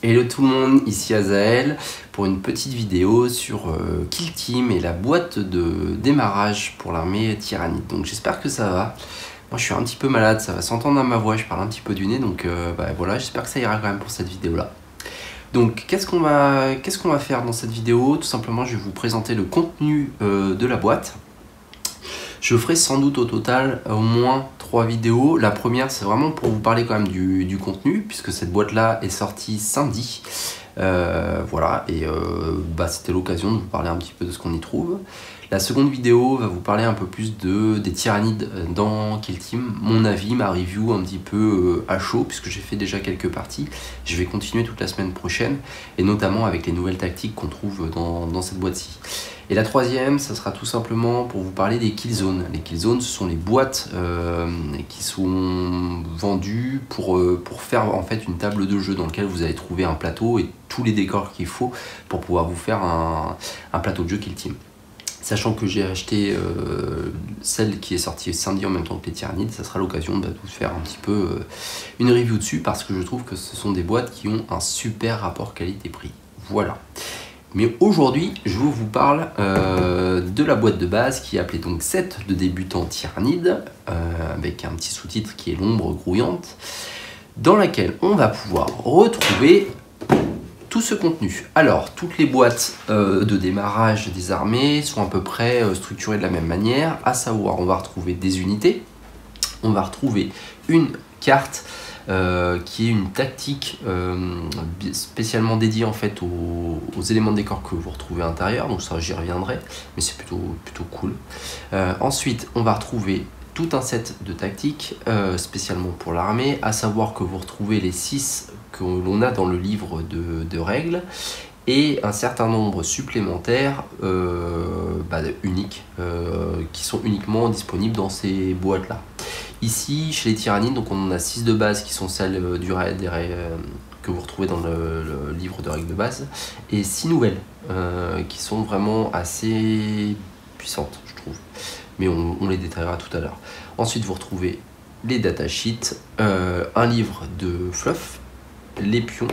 Hello tout le monde, ici Azael pour une petite vidéo sur Kill Team et la boîte de démarrage pour l'armée tyrannide. Donc j'espère que ça va. Moi je suis un petit peu malade, ça va s'entendre à ma voix, je parle un petit peu du nez, donc voilà, j'espère que ça ira quand même pour cette vidéo là. Donc qu'est-ce qu'on va faire dans cette vidéo? Tout simplement je vais vous présenter le contenu de la boîte. Je ferai sans doute au total au moins 3 vidéos. La première, c'est vraiment pour vous parler quand même du contenu, puisque cette boîte-là est sortie samedi. Voilà, et c'était l'occasion de vous parler un petit peu de ce qu'on y trouve. La seconde vidéo va vous parler un peu plus des tyrannides dans Kill Team, mon avis, ma review un petit peu à chaud, puisque j'ai fait déjà quelques parties. Je vais continuer toute la semaine prochaine, et notamment avec les nouvelles tactiques qu'on trouve dans cette boîte-ci. Et la troisième, ça sera tout simplement pour vous parler des kill zones. Les kill zones, ce sont les boîtes qui sont vendues pour faire en fait une table de jeu dans laquelle vous allez trouver un plateau et tous les décors qu'il faut pour pouvoir vous faire un plateau de jeu Kill Team. Sachant que j'ai acheté celle qui est sortie samedi en même temps que les tyrannides, ça sera l'occasion de vous faire un petit peu une review dessus parce que je trouve que ce sont des boîtes qui ont un super rapport qualité-prix. Voilà. Mais aujourd'hui, je vous parle de la boîte de base qui est appelée donc Set de débutants tyrannides, avec un petit sous-titre qui est l'ombre grouillante, dans laquelle on va pouvoir retrouver tout ce contenu. Alors, toutes les boîtes de démarrage des armées sont à peu près structurées de la même manière, à savoir, on va retrouver des unités, on va retrouver une carte qui est une tactique spécialement dédiée en fait aux éléments de décor que vous retrouvez à l'intérieur, donc ça j'y reviendrai, mais c'est plutôt cool. Ensuite, on va retrouver tout un set de tactiques spécialement pour l'armée, à savoir que vous retrouvez les 6 que l'on a dans le livre de règles, et un certain nombre supplémentaires uniques qui sont uniquement disponibles dans ces boîtes là. Ici chez les tyrannides, donc on en a 6 de base qui sont celles que vous retrouvez dans le livre de règles de base, et 6 nouvelles qui sont vraiment assez puissantes je trouve, mais on les détaillera tout à l'heure. Ensuite vous retrouvez les datasheets, un livre de fluff, les pions,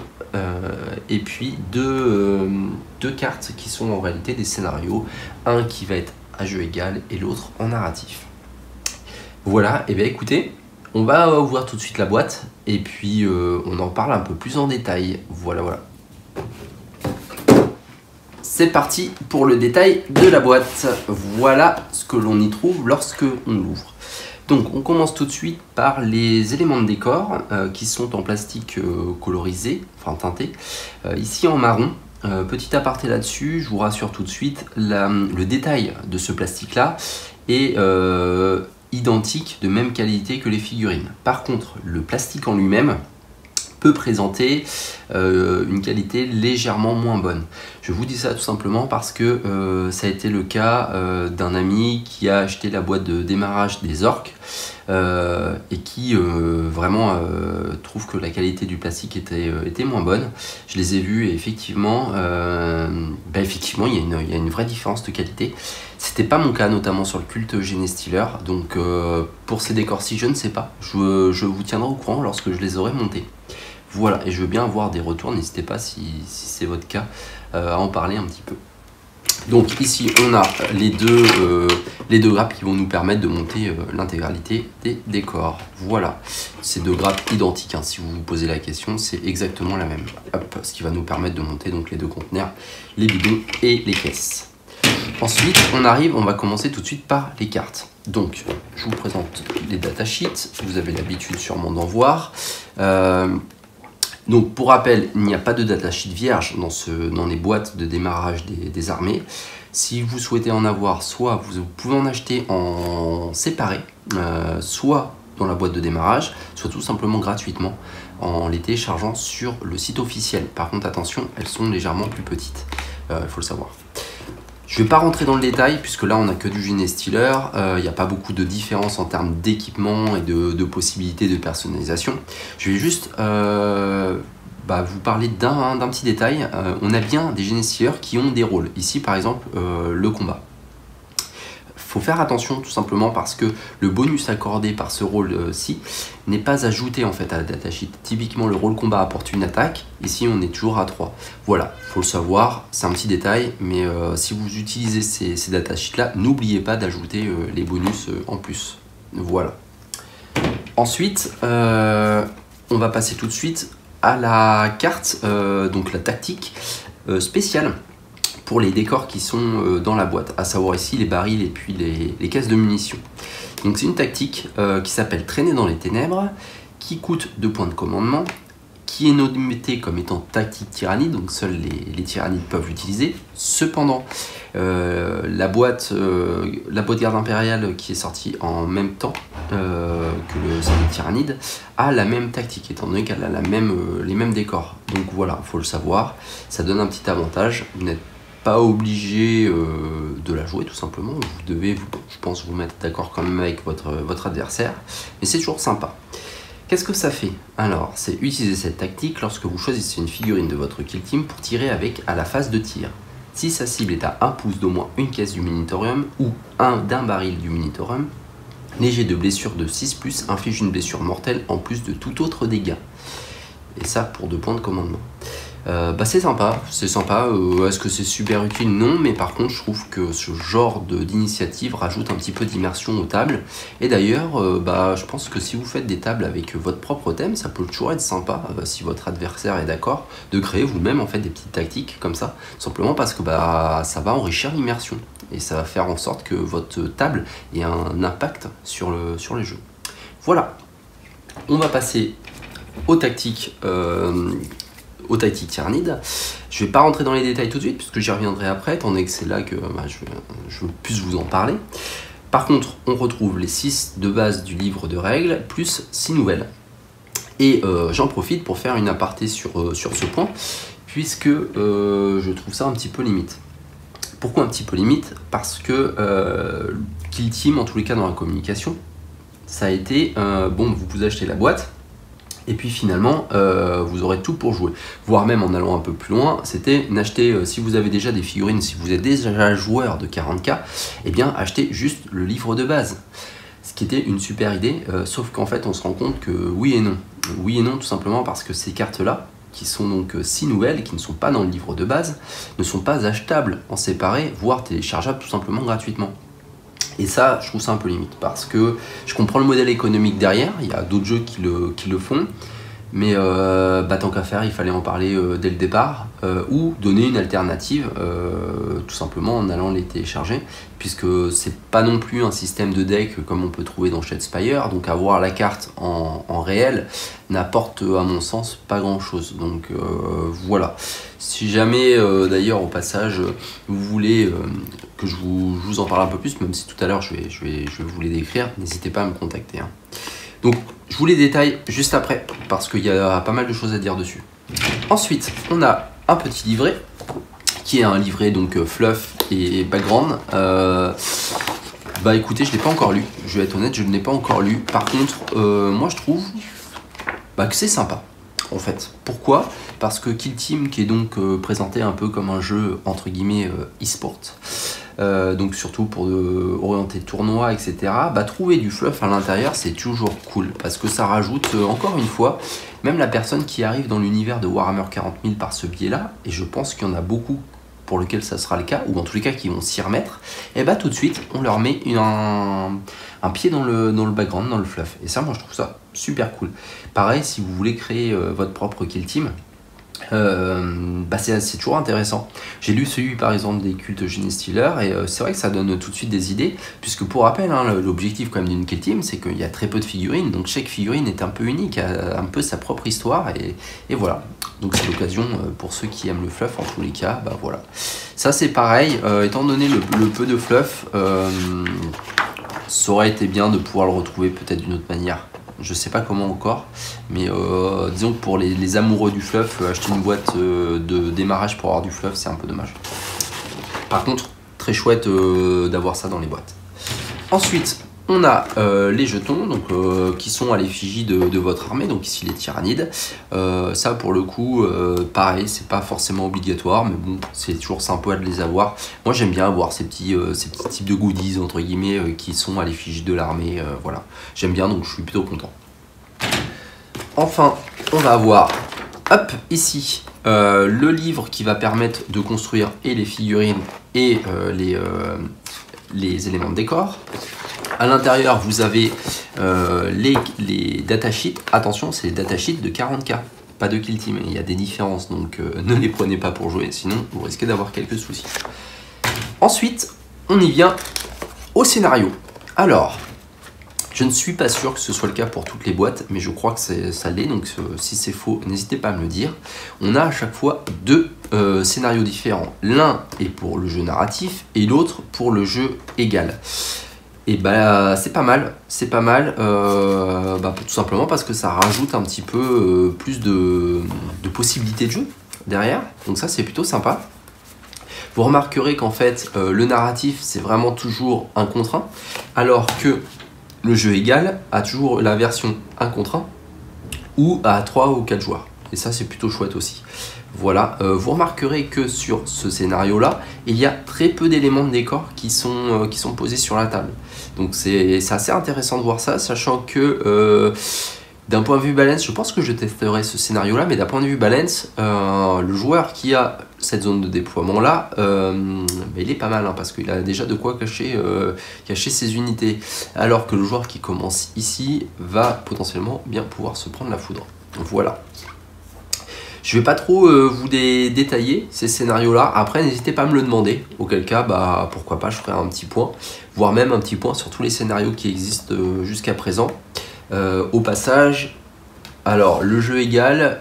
et puis deux cartes qui sont en réalité des scénarios, un qui va être à jeu égal et l'autre en narratif. Voilà, et bien écoutez, on va ouvrir tout de suite la boîte et puis on en parle un peu plus en détail. Voilà. C'est parti pour le détail de la boîte. Voilà ce que l'on y trouve lorsque on l'ouvre. Donc on commence tout de suite par les éléments de décor qui sont en plastique colorisé, enfin teinté, ici en marron. Petit aparté là-dessus, je vous rassure tout de suite, le détail de ce plastique là est identique, de même qualité que les figurines. Par contre, le plastique en lui-même peut présenter une qualité légèrement moins bonne. Je vous dis ça tout simplement parce que ça a été le cas d'un ami qui a acheté la boîte de démarrage des orques et qui vraiment trouve que la qualité du plastique était moins bonne. Je les ai vus et effectivement, effectivement il y a une vraie différence de qualité. C'était pas mon cas, notamment sur le culte Genestealer, donc pour ces décors-ci, je ne sais pas. Je vous tiendrai au courant lorsque je les aurai montés. Voilà, et je veux bien avoir des retours, n'hésitez pas si c'est votre cas à en parler un petit peu. Donc ici, on a les deux grappes qui vont nous permettre de monter l'intégralité des décors. Voilà, ces deux grappes identiques, hein, si vous vous posez la question, c'est exactement la même. Hop, ce qui va nous permettre de monter donc les deux conteneurs, les bidons et les caisses. Ensuite, on va commencer tout de suite par les cartes. Donc, je vous présente les datasheets, vous avez l'habitude sûrement d'en voir. Donc, pour rappel, il n'y a pas de datasheet vierge dans les boîtes de démarrage des armées. Si vous souhaitez en avoir, soit vous pouvez en acheter en séparé, soit dans la boîte de démarrage, soit tout simplement gratuitement en les téléchargeant sur le site officiel. Par contre, attention, elles sont légèrement plus petites, il faut le savoir. Je ne vais pas rentrer dans le détail puisque là on n'a que du Genestealer, il n'y a pas beaucoup de différence en termes d'équipement et de possibilités de personnalisation. Je vais juste vous parler d'un petit détail. On a bien des Genestealers qui ont des rôles. Ici par exemple le combat. faut faire attention tout simplement parce que le bonus accordé par ce rôle-ci n'est pas ajouté en fait à la datasheet. Typiquement le rôle combat apporte une attaque, ici on est toujours à 3. Voilà, faut le savoir, c'est un petit détail, mais si vous utilisez ces datasheets là, n'oubliez pas d'ajouter les bonus en plus. Voilà. Ensuite, on va passer tout de suite à la carte, donc la tactique spéciale pour les décors qui sont dans la boîte, à savoir ici les barils et puis les caisses de munitions. Donc c'est une tactique qui s'appelle Traîner dans les ténèbres, qui coûte 2 points de commandement, qui est notée comme étant tactique tyrannide, donc seuls les tyrannides peuvent l'utiliser. Cependant, la boîte garde impériale qui est sortie en même temps que le salut tyrannide a la même tactique, étant donné qu'elle a les mêmes décors. Donc voilà, il faut le savoir, ça donne un petit avantage. Vous n'êtes pas obligé de la jouer tout simplement, vous devez, je pense, vous mettre d'accord quand même avec votre adversaire, mais c'est toujours sympa. Qu'est-ce que ça fait? Alors, c'est utiliser cette tactique lorsque vous choisissez une figurine de votre kill team pour tirer avec à la phase de tir. Si sa cible est à 1 pouce d'au moins une caisse du Minotaurium ou d'un baril du Minotaurium, léger de blessure de 6+, inflige une blessure mortelle en plus de tout autre dégât. Et ça pour 2 points de commandement. C'est sympa, est-ce que c'est super utile? Non, mais par contre je trouve que ce genre d'initiative rajoute un petit peu d'immersion aux tables. Et d'ailleurs, je pense que si vous faites des tables avec votre propre thème, ça peut toujours être sympa, si votre adversaire est d'accord, de créer vous-même en fait des petites tactiques comme ça, simplement parce que ça va enrichir l'immersion. Et ça va faire en sorte que votre table ait un impact sur les jeux. Voilà, on va passer aux tactiques tyrannides. Je ne vais pas rentrer dans les détails tout de suite puisque j'y reviendrai après, étant donné que c'est là que je puisse vous en parler. Par contre, on retrouve les 6 de base du livre de règles plus 6 nouvelles. Et j'en profite pour faire une aparté sur ce point, puisque je trouve ça un petit peu limite. Pourquoi un petit peu limite? Parce que Kill Team, en tous les cas dans la communication, ça a été, vous achetez la boîte, et puis finalement, vous aurez tout pour jouer. Voire même en allant un peu plus loin, c'était n'acheter, si vous avez déjà des figurines, si vous êtes déjà joueur de 40K, eh bien achetez juste le livre de base. Ce qui était une super idée, sauf qu'en fait on se rend compte que oui et non. Oui et non tout simplement parce que ces cartes-là, qui sont donc 6 nouvelles, qui ne sont pas dans le livre de base, ne sont pas achetables en séparé, voire téléchargeables tout simplement gratuitement. Et ça, je trouve ça un peu limite, parce que je comprends le modèle économique derrière, il y a d'autres jeux qui le font, mais tant qu'à faire, il fallait en parler dès le départ, ou donner une alternative, tout simplement en allant les télécharger, puisque c'est pas non plus un système de deck comme on peut trouver dans Shadespire, donc avoir la carte en réel n'apporte à mon sens pas grand chose. Donc voilà. Si jamais d'ailleurs au passage vous voulez que je vous en parle un peu plus, même si tout à l'heure je vais vous les décrire, n'hésitez pas à me contacter. Hein. Donc je vous les détaille juste après parce qu'il y a pas mal de choses à dire dessus. Ensuite on a un petit livret qui est un livret donc fluff et background. Écoutez, je ne l'ai pas encore lu, je vais être honnête, je ne l'ai pas encore lu. Par contre moi je trouve que c'est sympa. En fait, pourquoi? Parce que Kill Team, qui est donc présenté un peu comme un jeu entre guillemets e-sport, donc surtout pour orienter tournoi, etc. Trouver du fluff à l'intérieur, c'est toujours cool parce que ça rajoute encore une fois, même la personne qui arrive dans l'univers de Warhammer 40 000 par ce biais-là, et je pense qu'il y en a beaucoup pour lequel ça sera le cas, ou en tous les cas qui vont s'y remettre, et tout de suite on leur met un pied dans le background, dans le fluff. Et ça, moi je trouve ça super cool. Pareil, si vous voulez créer votre propre kill team, c'est toujours intéressant. J'ai lu celui par exemple des cultes Genestealer et c'est vrai que ça donne tout de suite des idées, puisque pour rappel, l'objectif quand même d'une kill team, c'est qu'il y a très peu de figurines, donc chaque figurine est un peu unique, a un peu sa propre histoire, et voilà. Donc c'est l'occasion pour ceux qui aiment le fluff, en tous les cas, voilà. Ça c'est pareil, étant donné le peu de fluff, ça aurait été bien de pouvoir le retrouver peut-être d'une autre manière. Je sais pas comment encore, mais disons que pour les amoureux du fluff, acheter une boîte de démarrage pour avoir du fluff, c'est un peu dommage. Par contre, très chouette d'avoir ça dans les boîtes. Ensuite, on a les jetons donc, qui sont à l'effigie de votre armée, donc ici les tyrannides. Ça pour le coup, pareil, c'est pas forcément obligatoire, mais bon, c'est toujours sympa de les avoir. Moi j'aime bien avoir ces petits types de goodies entre guillemets qui sont à l'effigie de l'armée, voilà. J'aime bien, donc je suis plutôt content. Enfin, on va avoir, hop, ici, le livre qui va permettre de construire et les figurines et les éléments de décor. À l'intérieur, vous avez les datasheets. Attention, c'est les datasheets de 40K, pas de Kill Team. Il y a des différences, donc ne les prenez pas pour jouer, sinon vous risquez d'avoir quelques soucis. Ensuite, on y vient au scénario. Alors, je ne suis pas sûr que ce soit le cas pour toutes les boîtes, mais je crois que ça l'est, donc si c'est faux, n'hésitez pas à me le dire. On a à chaque fois deux scénarios différents. L'un est pour le jeu narratif et l'autre pour le jeu égal. Et bah c'est pas mal, tout simplement parce que ça rajoute un petit peu plus de possibilités de jeu derrière, donc ça c'est plutôt sympa. Vous remarquerez qu'en fait le narratif c'est vraiment toujours 1 contre 1, alors que le jeu égal a toujours la version 1 contre 1 ou à 3 ou 4 joueurs. Et ça, c'est plutôt chouette aussi. Voilà, vous remarquerez que sur ce scénario-là, il y a très peu d'éléments de décor qui sont posés sur la table. Donc c'est assez intéressant de voir ça, sachant que d'un point de vue balance, je pense que je testerai ce scénario-là, mais d'un point de vue balance, le joueur qui a cette zone de déploiement-là, il est pas mal, hein, parce qu'il a déjà de quoi cacher ses unités. Alors que le joueur qui commence ici va potentiellement bien pouvoir se prendre la foudre. Donc voilà. Je vais pas trop vous détailler ces scénarios-là. Après, n'hésitez pas à me le demander. Auquel cas, bah, pourquoi pas, je ferai un petit point. Voire même un petit point sur tous les scénarios qui existent jusqu'à présent. Au passage, alors le jeu égal,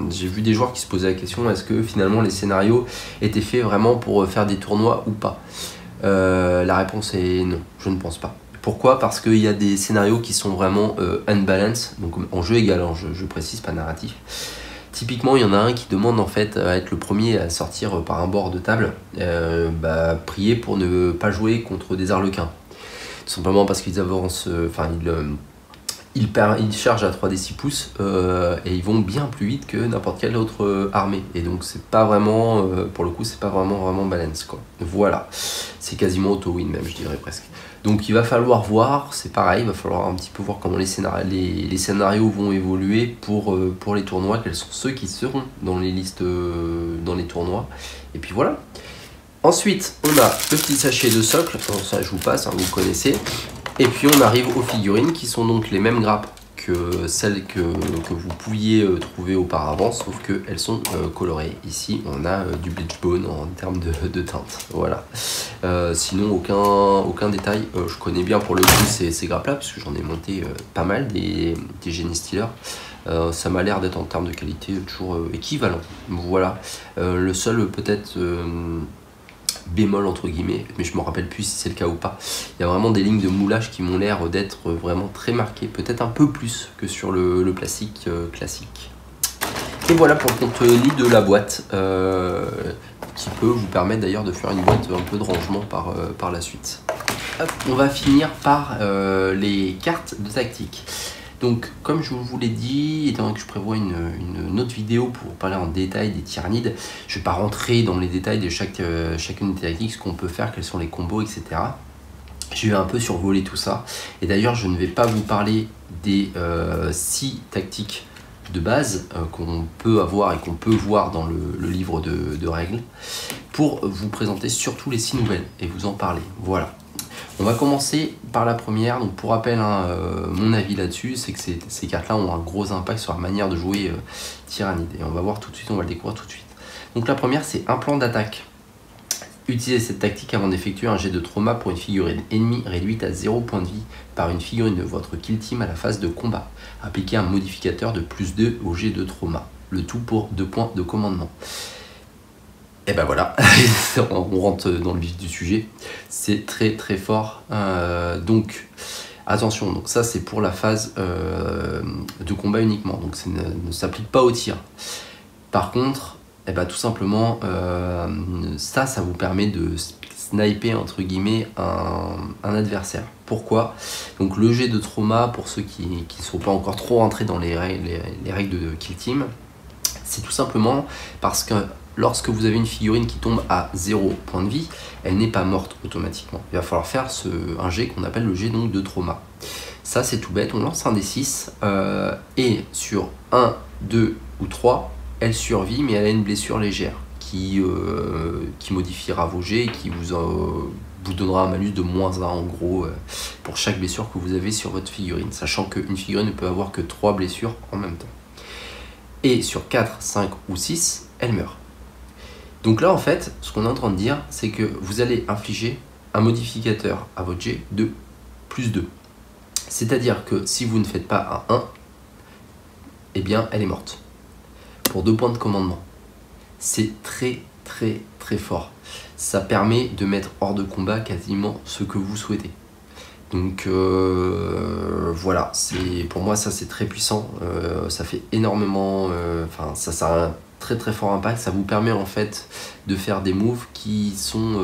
j'ai vu des joueurs qui se posaient la question, est-ce que finalement les scénarios étaient faits vraiment pour faire des tournois ou pas? La réponse est non, je ne pense pas. Pourquoi? Parce qu'il y a des scénarios qui sont vraiment unbalanced, donc en jeu égal, hein, je précise, pas narratif. Typiquement, il y en a un qui demande en fait à être le premier à sortir par un bord de table, prier pour ne pas jouer contre des arlequins. Tout simplement parce qu'ils avancent, ils chargent à 3d6 pouces et ils vont bien plus vite que n'importe quelle autre armée. Et donc c'est pas vraiment, pour le coup, c'est pas vraiment balance quoi. Voilà, c'est quasiment auto-win même, je dirais presque. Donc il va falloir voir, c'est pareil, il va falloir un petit peu voir comment les scénarios vont évoluer pour les tournois, quels sont ceux qui seront dans les listes, dans les tournois. Et puis voilà. Ensuite, on a le petit sachet de socle, ça je vous passe, hein, vous connaissez. Et puis on arrive aux figurines qui sont donc les mêmes grappes que celles que vous pouviez trouver auparavant, sauf qu'elles sont colorées. Ici, on a du bleach bone en termes de teinte. Voilà. Sinon, aucun détail. Je connais bien pour le coup ces grappes-là, parce que j'en ai monté pas mal, des Genie Stealer. Ça m'a l'air d'être en termes de qualité toujours équivalent. Voilà. Le seul peut-être bémol entre guillemets, mais je me rappelle plus si c'est le cas ou pas. Il y a vraiment des lignes de moulage qui m'ont l'air d'être vraiment très marquées, peut-être un peu plus que sur le plastique classique. Et voilà pour le contenu de la boîte, qui peut vous permettre d'ailleurs de faire une boîte un peu de rangement par la suite. Hop, on va finir par les cartes de tactique. Donc, comme je vous l'ai dit, étant donné que je prévois une autre vidéo pour parler en détail des tyrannides, je ne vais pas rentrer dans les détails de chacune des tactiques, ce qu'on peut faire, quels sont les combos, etc. Je vais un peu survoler tout ça. Et d'ailleurs, je ne vais pas vous parler des 6 tactiques de base qu'on peut avoir et qu'on peut voir dans le livre de règles, pour vous présenter surtout les 6 nouvelles et vous en parler. Voilà. On va commencer par la première. Donc pour rappel, hein, mon avis là-dessus, c'est que ces cartes-là ont un gros impact sur la manière de jouer Tyrannide. Et on va voir tout de suite, on va le découvrir tout de suite. Donc la première, c'est un plan d'attaque. Utilisez cette tactique avant d'effectuer un jet de trauma pour une figurine ennemie réduite à 0 point de vie par une figurine de votre kill team à la phase de combat. Appliquez un modificateur de +2 au jet de trauma. Le tout pour 2 points de commandement. Et ben voilà, on rentre dans le vif du sujet, c'est très très fort. Donc attention, donc ça c'est pour la phase de combat uniquement, donc ça ne s'applique pas au tir. Par contre, tout simplement, ça vous permet de sniper entre guillemets un adversaire. Pourquoi? Donc le jet de trauma, pour ceux qui ne sont pas encore trop rentrés dans les règles de Kill Team, c'est tout simplement parce que lorsque vous avez une figurine qui tombe à 0 point de vie, elle n'est pas morte automatiquement. Il va falloir faire un jet qu'on appelle le jet donc, de trauma. Ça c'est tout bête, on lance un D6 et sur 1, 2 ou 3, elle survit mais elle a une blessure légère qui modifiera vos jets et qui vous donnera un malus de -1 en gros pour chaque blessure que vous avez sur votre figurine, sachant qu'une figurine ne peut avoir que 3 blessures en même temps. Et sur 4, 5 ou 6, elle meurt. Donc là en fait, ce qu'on est en train de dire, c'est que vous allez infliger un modificateur à votre jet de +2. C'est-à-dire que si vous ne faites pas un 1, eh bien elle est morte. Pour 2 points de commandement. C'est très très très fort. Ça permet de mettre hors de combat quasiment ce que vous souhaitez. Donc voilà, pour moi ça c'est très puissant, ça fait énormément, ça a un très très fort impact, ça vous permet en fait de faire des moves qui sont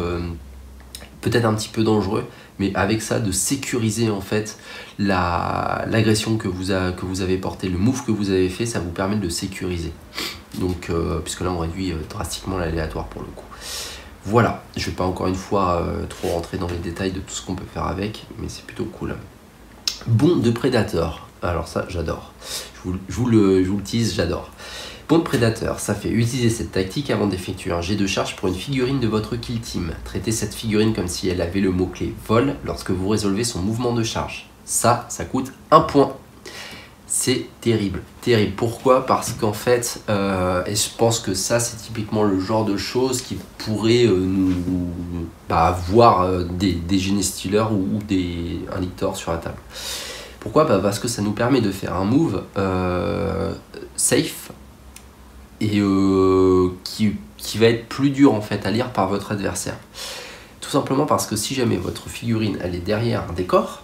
peut-être un petit peu dangereux, mais avec ça de sécuriser en fait l'agression que vous avez portée, le move que vous avez fait, ça vous permet de le sécuriser. Donc puisque là on réduit drastiquement l'aléatoire pour le coup. Voilà, je vais pas encore une fois trop rentrer dans les détails de tout ce qu'on peut faire avec, mais c'est plutôt cool. Bond de Predator, alors ça j'adore, je vous le tease, j'adore. Bond de Predator, ça fait utiliser cette tactique avant d'effectuer un jet de charge pour une figurine de votre kill team. Traitez cette figurine comme si elle avait le mot-clé vol lorsque vous résolvez son mouvement de charge. Ça coûte 1 point. C'est terrible, terrible. Pourquoi? Parce qu'en fait, et je pense que ça c'est typiquement le genre de choses qui pourrait voir des Genestealers ou un Lictor sur la table. Pourquoi? Parce que ça nous permet de faire un move safe et qui va être plus dur en fait à lire par votre adversaire. Tout simplement parce que si jamais votre figurine elle est derrière un décor,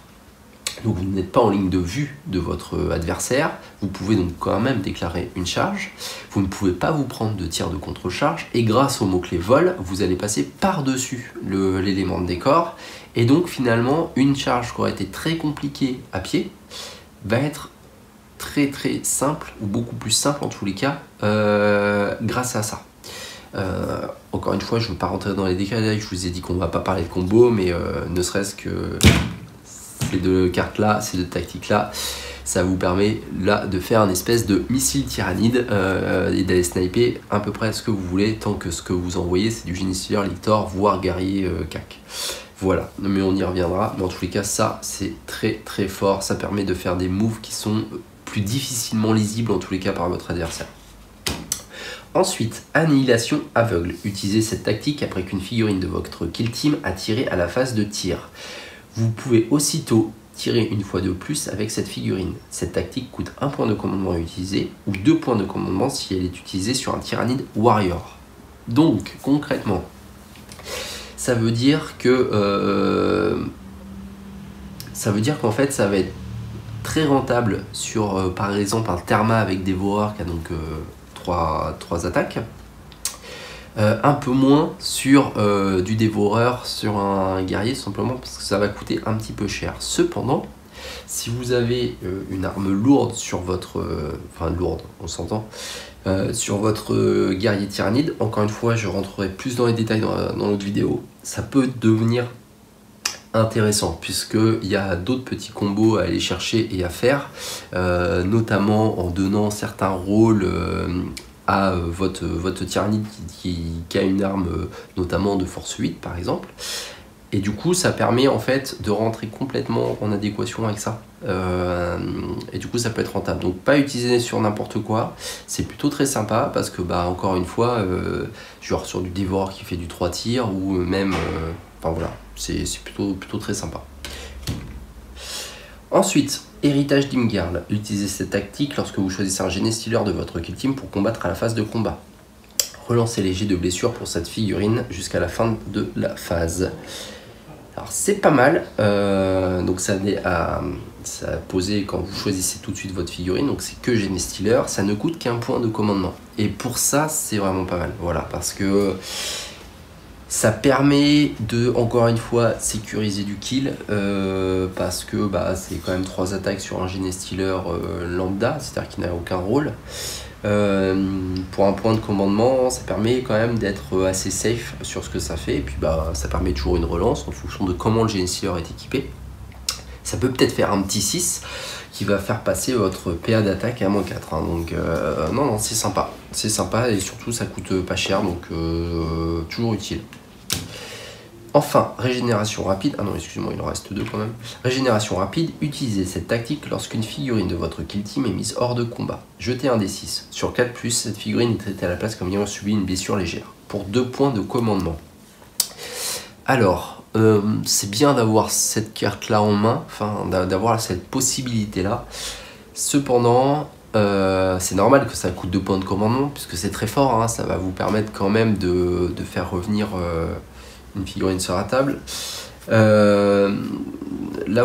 donc vous n'êtes pas en ligne de vue de votre adversaire, vous pouvez donc quand même déclarer une charge, vous ne pouvez pas vous prendre de tir de contre-charge, et grâce au mot-clé vol, vous allez passer par-dessus l'élément de décor, et donc finalement, une charge qui aurait été très compliquée à pied, va être très très simple, ou beaucoup plus simple en tous les cas, grâce à ça. Encore une fois, je ne veux pas rentrer dans les détails, je vous ai dit qu'on ne va pas parler de combo, mais ne serait-ce que ces deux cartes là, ces deux tactiques là, ça vous permet là de faire une espèce de missile tyrannide et d'aller sniper à peu près ce que vous voulez, tant que ce que vous envoyez c'est du Genestealer, Lictor, voire guerrier CAC. Voilà, mais on y reviendra, mais en tous les cas ça c'est très très fort, ça permet de faire des moves qui sont plus difficilement lisibles en tous les cas par votre adversaire. Ensuite, annihilation aveugle. Utilisez cette tactique après qu'une figurine de votre kill team a tiré à la phase de tir. Vous pouvez aussitôt tirer une fois de plus avec cette figurine. Cette tactique coûte 1 point de commandement à utiliser ou 2 points de commandement si elle est utilisée sur un tyrannide warrior. Donc, concrètement, ça veut dire que qu'en fait, ça va être très rentable sur, par exemple, un Therma avec Dévoreur qui a donc 3 attaques. Un peu moins sur du dévoreur sur un guerrier, simplement parce que ça va coûter un petit peu cher. Cependant, si vous avez une arme lourde sur votre... lourde, on s'entend, sur votre guerrier tyrannide, encore une fois, je rentrerai plus dans les détails dans l'autre vidéo, ça peut devenir intéressant, puisqu'il y a d'autres petits combos à aller chercher et à faire, notamment en donnant certains rôles à votre tyrannide qui a une arme notamment de force 8 par exemple, et du coup ça permet en fait de rentrer complètement en adéquation avec ça, et du coup ça peut être rentable. Donc pas utiliser sur n'importe quoi, c'est plutôt très sympa parce que encore une fois genre sur du dévoreur qui fait du 3 tirs ou même voilà, c'est plutôt très sympa. Ensuite, héritage d'Imgarl. Utilisez cette tactique lorsque vous choisissez un Genestealer de votre kill team pour combattre à la phase de combat. Relancez les jets de blessure pour cette figurine jusqu'à la fin de la phase. Alors c'est pas mal, donc ça a posé quand vous choisissez tout de suite votre figurine, donc c'est que Genestealer, ça ne coûte qu'1 point de commandement. Et pour ça, c'est vraiment pas mal, voilà, parce que Ça permet de, encore une fois, sécuriser du kill parce que c'est quand même 3 attaques sur un Genestealer lambda, c'est-à-dire qu'il n'a aucun rôle. Pour un point de commandement, ça permet quand même d'être assez safe sur ce que ça fait, et puis ça permet toujours une relance en fonction de comment le Genestealer est équipé. Ça peut peut-être faire un petit 6 qui va faire passer votre PA d'attaque à -4. Hein. Donc non, c'est sympa. C'est sympa et surtout ça coûte pas cher, donc toujours utile. Enfin, régénération rapide. Ah non, excusez-moi, il en reste 2 quand même. Régénération rapide. Utilisez cette tactique lorsqu'une figurine de votre kill team est mise hors de combat. Jetez un D6. Sur 4+, cette figurine est traitée à la place comme ayant subi une blessure légère. Pour 2 points de commandement. Alors, c'est bien d'avoir cette carte-là en main, enfin d'avoir cette possibilité-là. Cependant, c'est normal que ça coûte 2 points de commandement, puisque c'est très fort, hein, ça va vous permettre quand même de faire revenir une figurine sur la table. Là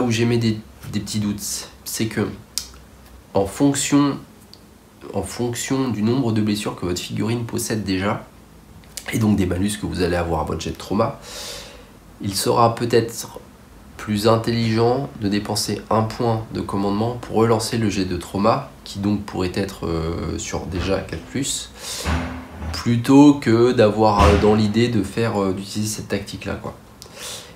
où j'émets des petits doutes, c'est que en fonction du nombre de blessures que votre figurine possède déjà, et donc des malus que vous allez avoir à votre jet de trauma, il sera peut-être plus intelligent de dépenser 1 point de commandement pour relancer le jet de trauma, qui donc pourrait être sur déjà 4+, plutôt que d'avoir dans l'idée de d'utiliser cette tactique-là, quoi.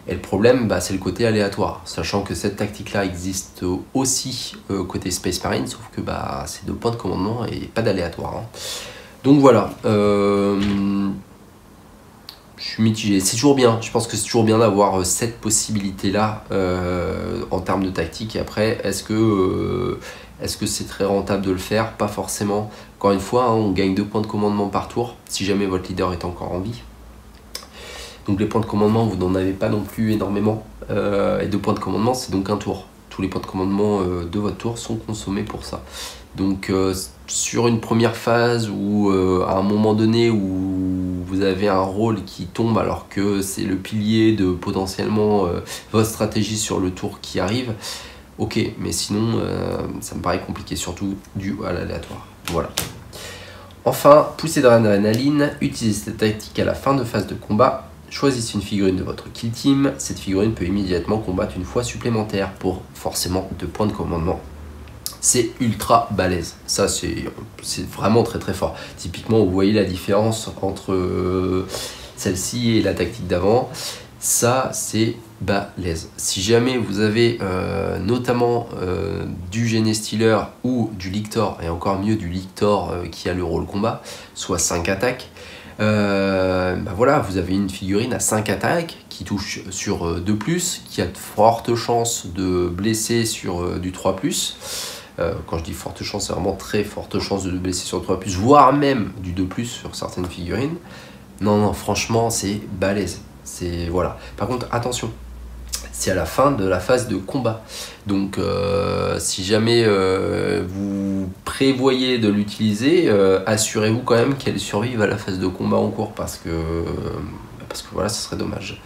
Et le problème, c'est le côté aléatoire, sachant que cette tactique-là existe aussi côté Space Marine, sauf que c'est 2 points de commandement et pas d'aléatoire. Hein. Donc voilà. Je suis mitigé, c'est toujours bien, je pense que c'est toujours bien d'avoir cette possibilité-là en termes de tactique. Et après, est-ce que c'est très rentable de le faire? Pas forcément. Encore une fois, hein, on gagne 2 points de commandement par tour, si jamais votre leader est encore en vie. Donc les points de commandement, vous n'en avez pas non plus énormément. Et 2 points de commandement, c'est donc un tour. Tous les points de commandement de votre tour sont consommés pour ça. Donc sur une première phase ou à un moment donné où vous avez un rôle qui tombe alors que c'est le pilier de potentiellement votre stratégie sur le tour qui arrive, ok, mais sinon ça me paraît compliqué, surtout dû à l'aléatoire. Voilà. Enfin, poussée d'adrénaline, utilisez cette tactique à la fin de phase de combat. Choisissez une figurine de votre kill team. Cette figurine peut immédiatement combattre une fois supplémentaire pour forcément 2 points de commandement. C'est ultra balèze, ça c'est vraiment très très fort. Typiquement, vous voyez la différence entre celle-ci et la tactique d'avant. Ça c'est balèze. Si jamais vous avez notamment du Genestealer ou du Lictor, et encore mieux du Lictor qui a le rôle combat, soit 5 attaques, voilà, vous avez une figurine à 5 attaques qui touche sur 2+, qui a de fortes chances de blesser sur du 3+. Quand je dis forte chance, c'est vraiment très forte chance de blesser sur 3+, voire même du 2+ sur certaines figurines. Non, franchement, c'est balèze. Voilà. Par contre, attention, c'est à la fin de la phase de combat. Donc, si jamais vous prévoyez de l'utiliser, assurez-vous quand même qu'elle survive à la phase de combat en cours, parce que voilà, ce serait dommage.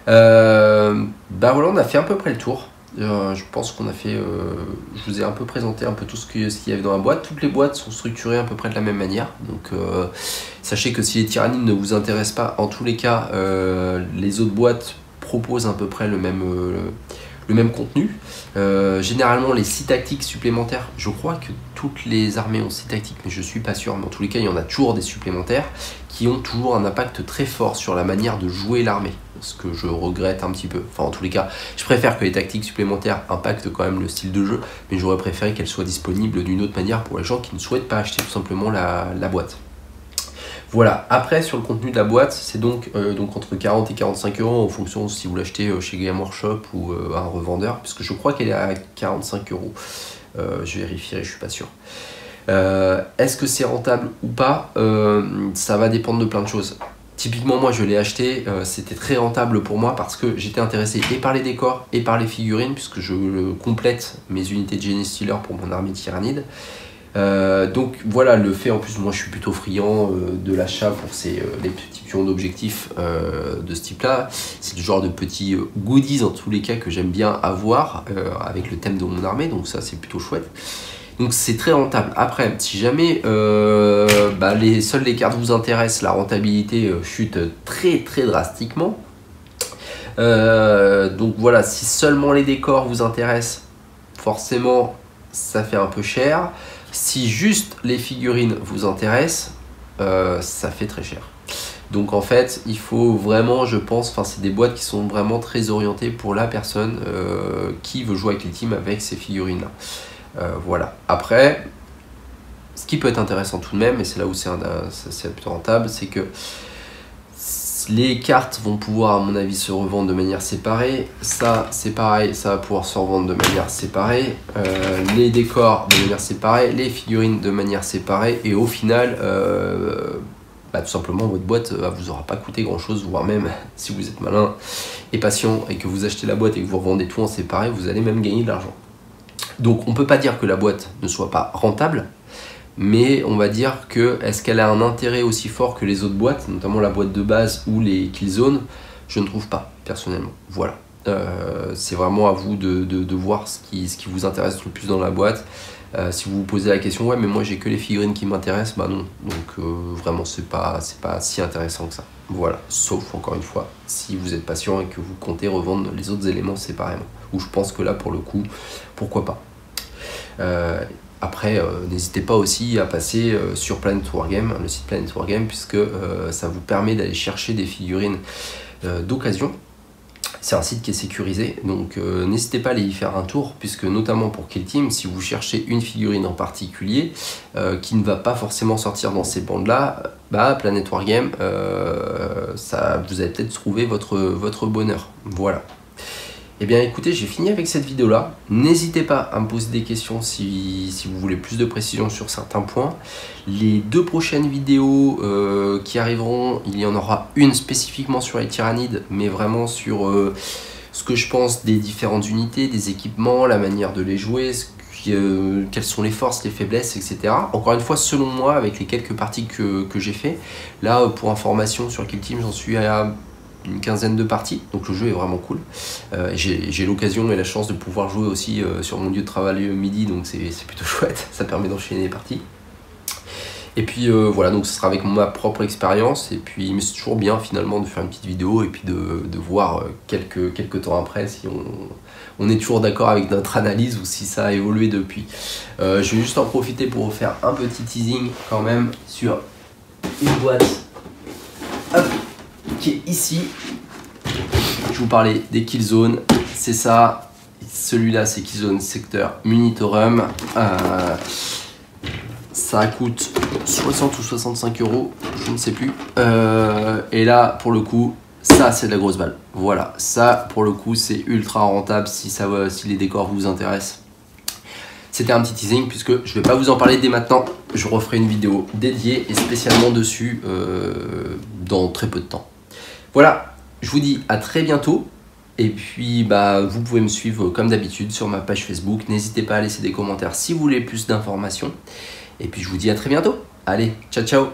Voilà, on a fait à peu près le tour. Je pense qu'on a fait, je vous ai un peu présenté un peu tout ce qu'il y avait dans la boîte. Toutes les boîtes sont structurées à peu près de la même manière, donc sachez que si les tyrannides ne vous intéressent pas, en tous les cas les autres boîtes proposent à peu près le même contenu. Généralement les 6 tactiques supplémentaires, je crois que toutes les armées ont 6 tactiques, mais je suis pas sûr, mais en tous les cas il y en a toujours des supplémentaires qui ont toujours un impact très fort sur la manière de jouer l'armée, ce que je regrette un petit peu. Enfin, en tous les cas, je préfère que les tactiques supplémentaires impactent quand même le style de jeu, mais j'aurais préféré qu'elles soient disponibles d'une autre manière pour les gens qui ne souhaitent pas acheter tout simplement la boîte. Voilà, après sur le contenu de la boîte, c'est donc entre 40 et 45 € en fonction si vous l'achetez chez Game Workshop ou à un revendeur, puisque je crois qu'elle est à 45 €. Je vérifierai, je suis pas sûr. Est-ce que c'est rentable ou pas? Ça va dépendre de plein de choses. Typiquement, moi je l'ai acheté, c'était très rentable pour moi parce que j'étais intéressé et par les décors et par les figurines, puisque je complète mes unités de Genestealer pour mon armée tyrannide. Donc voilà, le fait, en plus moi je suis plutôt friand de l'achat pour les petits pions d'objectifs de ce type là. C'est du genre de petits goodies en tous les cas que j'aime bien avoir avec le thème de mon armée, donc ça c'est plutôt chouette. Donc c'est très rentable. Après, si jamais seules les cartes vous intéressent, la rentabilité chute très drastiquement. Donc voilà, si seulement les décors vous intéressent, forcément ça fait un peu cher. Si juste les figurines vous intéressent, ça fait très cher. Donc en fait, il faut vraiment, je pense, enfin c'est des boîtes qui sont vraiment très orientées pour la personne qui veut jouer avec Kill avec ces figurines là. Voilà. Après, ce qui peut être intéressant tout de même, et c'est là où c'est plutôt rentable, c'est que les cartes vont pouvoir, à mon avis, se revendre de manière séparée. Ça, c'est pareil, ça va pouvoir se revendre de manière séparée. Les décors de manière séparée, les figurines de manière séparée. Et au final, tout simplement, votre boîte vous aura pas coûté grand-chose, voire même, si vous êtes malin et patient et que vous achetez la boîte et que vous revendez tout en séparé, vous allez même gagner de l'argent. Donc, on peut pas dire que la boîte ne soit pas rentable, mais on va dire que est-ce qu'elle a un intérêt aussi fort que les autres boîtes, notamment la boîte de base ou les Killzone? Je ne trouve pas, personnellement. Voilà. C'est vraiment à vous de voir ce qui vous intéresse le plus dans la boîte. Si vous vous posez la question, ouais mais moi j'ai que les figurines qui m'intéressent, bah non. Donc vraiment c'est pas si intéressant que ça. Voilà. Sauf encore une fois, si vous êtes patient et que vous comptez revendre les autres éléments séparément. Où je pense que là pour le coup, pourquoi pas. Après, n'hésitez pas aussi à passer sur Planet Wargame, le site Planet Wargame, puisque ça vous permet d'aller chercher des figurines d'occasion. C'est un site qui est sécurisé, donc n'hésitez pas à aller y faire un tour, puisque notamment pour Kill Team, si vous cherchez une figurine en particulier qui ne va pas forcément sortir dans ces bandes-là, Planet Wargame, vous allez peut-être trouver votre bonheur. Voilà. Eh bien écoutez, j'ai fini avec cette vidéo là. N'hésitez pas à me poser des questions si vous voulez plus de précision sur certains points. Les 2 prochaines vidéos qui arriveront, il y en aura une spécifiquement sur les tyrannides, mais vraiment sur ce que je pense des différentes unités, des équipements, la manière de les jouer, quelles sont les forces, les faiblesses, etc. Encore une fois, selon moi, avec les quelques parties que j'ai fait. Là, pour information sur Kill Team, j'en suis à une quinzaine de parties, donc le jeu est vraiment cool. J'ai l'occasion et la chance de pouvoir jouer aussi sur mon lieu de travail midi, donc c'est plutôt chouette, ça permet d'enchaîner les parties. Et puis voilà, donc ce sera avec ma propre expérience, et puis mais c'est toujours bien finalement de faire une petite vidéo et puis de voir quelques temps après si on est toujours d'accord avec notre analyse ou si ça a évolué depuis. Je vais juste en profiter pour vous faire un petit teasing quand même sur une boîte. Hop, qui est ici. Je vous parlais des Killzone, c'est ça. Celui-là, c'est Killzone Secteur Munitorum. Ça coûte 60 ou 65 euros, je ne sais plus. Et là, pour le coup, ça, c'est de la grosse balle. Voilà, ça, pour le coup, c'est ultra rentable si les décors vous intéressent. C'était un petit teasing puisque je ne vais pas vous en parler dès maintenant. Je referai une vidéo dédiée et spécialement dessus dans très peu de temps. Voilà, je vous dis à très bientôt. Et puis vous pouvez me suivre comme d'habitude sur ma page Facebook. N'hésitez pas à laisser des commentaires si vous voulez plus d'informations. Et puis je vous dis à très bientôt. Allez, ciao ciao.